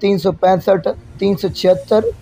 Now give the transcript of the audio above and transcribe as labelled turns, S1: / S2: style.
S1: 365 376